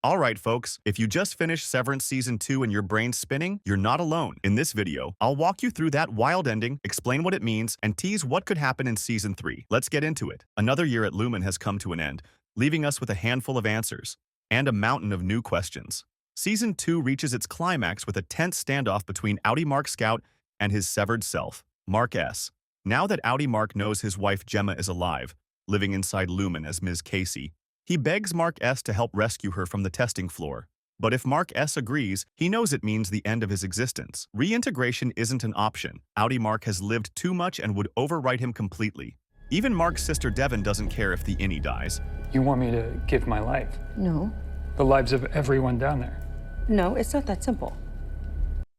Alright folks, if you just finished Severance Season 2 and your brain's spinning, you're not alone. In this video, I'll walk you through that wild ending, explain what it means, and tease what could happen in Season 3. Let's get into it. Another year at Lumon has come to an end, leaving us with a handful of answers and a mountain of new questions. Season 2 reaches its climax with a tense standoff between Outie Mark Scout and his severed self, Mark S. Now that Outie Mark knows his wife Gemma is alive, living inside Lumon as Ms. Casey, he begs Mark S. to help rescue her from the testing floor. But if Mark S. agrees, he knows it means the end of his existence. Reintegration isn't an option. Outie Mark has lived too much and would overwrite him completely. Even Mark's sister Devon doesn't care if the innie dies. You want me to give my life? No. The lives of everyone down there? No, it's not that simple.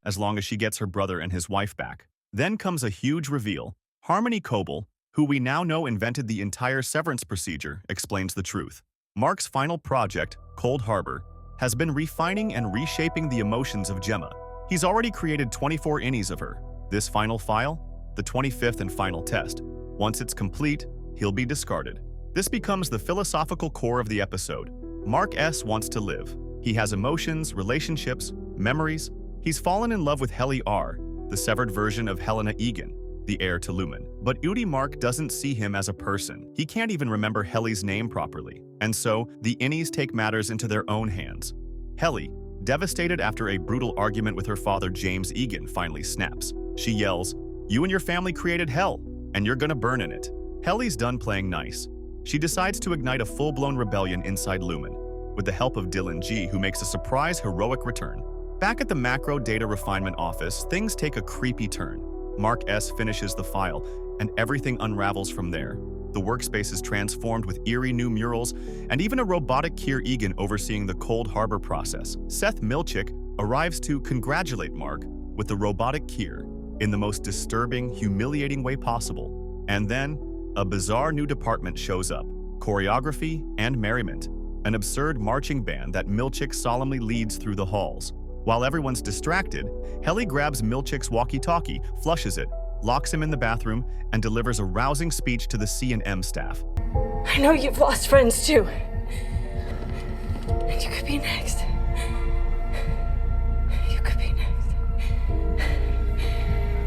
As long as she gets her brother and his wife back. Then comes a huge reveal. Harmony Coble, who we now know invented the entire severance procedure, explains the truth. Mark's final project, Cold Harbor, has been refining and reshaping the emotions of Gemma. He's already created 24 innies of her. This final file, the 25th and final test. Once it's complete, he'll be discarded. This becomes the philosophical core of the episode. Mark S. wants to live. He has emotions, relationships, memories. He's fallen in love with Helly R., the severed version of Helena Egan, the heir to Lumon. But Outie Mark doesn't see him as a person. He can't even remember Helly's name properly. And so, the innies take matters into their own hands. Helly, devastated after a brutal argument with her father James Egan, finally snaps. She yells, "You and your family created hell, and you're gonna burn in it." Helly's done playing nice. She decides to ignite a full-blown rebellion inside Lumon, with the help of Dylan G, who makes a surprise heroic return. Back at the Macro Data Refinement Office, things take a creepy turn. Mark S. finishes the file, and everything unravels from there. The workspace is transformed with eerie new murals, and even a robotic Kier Egan overseeing the Cold Harbor process. Seth Milchick arrives to congratulate Mark with the robotic Kier in the most disturbing, humiliating way possible. And then, a bizarre new department shows up, choreography and merriment, an absurd marching band that Milchick solemnly leads through the halls. While everyone's distracted, Helly grabs Milchick's walkie-talkie, flushes it, locks him in the bathroom, and delivers a rousing speech to the C&M staff. I know you've lost friends too. And you could be next. You could be next.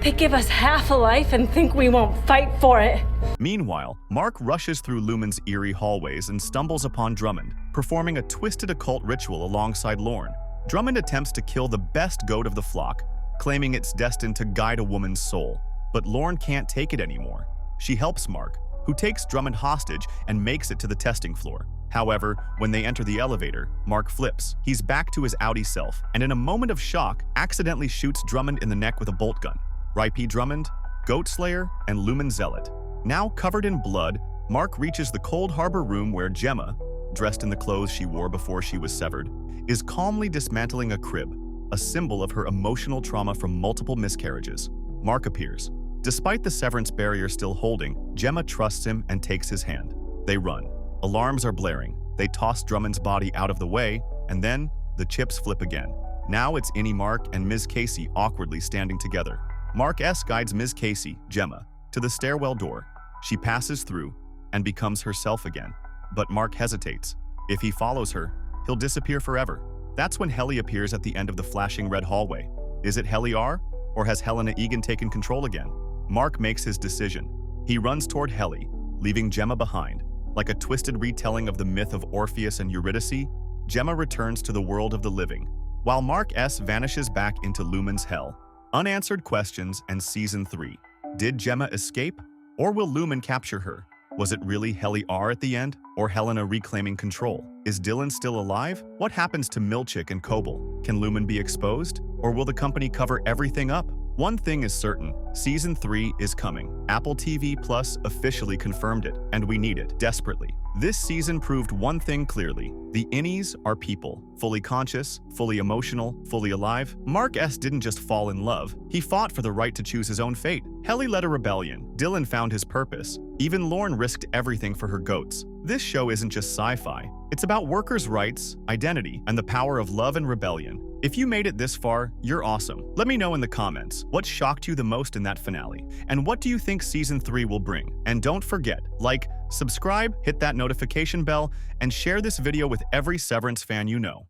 They give us half a life and think we won't fight for it. Meanwhile, Mark rushes through Lumon's eerie hallways and stumbles upon Drummond, performing a twisted occult ritual alongside Lorne. Drummond attempts to kill the best goat of the flock, claiming it's destined to guide a woman's soul. But Lorne can't take it anymore. She helps Mark, who takes Drummond hostage and makes it to the testing floor. However, when they enter the elevator, Mark flips. He's back to his Outie self, and in a moment of shock, accidentally shoots Drummond in the neck with a bolt gun. R.I.P. Drummond, Goat Slayer, and Lumon Zealot. Now covered in blood, Mark reaches the Cold Harbor room where Gemma, dressed in the clothes she wore before she was severed, is calmly dismantling a crib, a symbol of her emotional trauma from multiple miscarriages. Mark appears. Despite the severance barrier still holding, Gemma trusts him and takes his hand. They run. Alarms are blaring. They toss Drummond's body out of the way, and then the chips flip again. Now it's Innie Mark and Ms. Casey awkwardly standing together. Mark S. guides Ms. Casey, Gemma, to the stairwell door. She passes through and becomes herself again. But Mark hesitates. If he follows her, he'll disappear forever. That's when Helly appears at the end of the flashing red hallway. Is it Helly R? Or has Helena Egan taken control again? Mark makes his decision. He runs toward Helly, leaving Gemma behind. Like a twisted retelling of the myth of Orpheus and Eurydice, Gemma returns to the world of the living, while Mark S. vanishes back into Lumon's hell. Unanswered questions and Season 3. Did Gemma escape? Or will Lumon capture her? Was it really Helly R at the end? Or Helena reclaiming control? Is Dylan still alive? What happens to Milchick and Coble? Can Lumon be exposed? Or will the company cover everything up? One thing is certain, Season 3 is coming. Apple TV Plus officially confirmed it, and we need it desperately. This season proved one thing clearly. The innies are people, fully conscious, fully emotional, fully alive. Mark S. didn't just fall in love, he fought for the right to choose his own fate. Helly led a rebellion, Dylan found his purpose. Even Lorne risked everything for her goats. This show isn't just sci-fi, it's about workers' rights, identity, and the power of love and rebellion. If you made it this far, you're awesome. Let me know in the comments what shocked you the most in that finale, and what do you think Season 3 will bring? And don't forget, like, subscribe, hit that notification bell, and share this video with every Severance fan you know.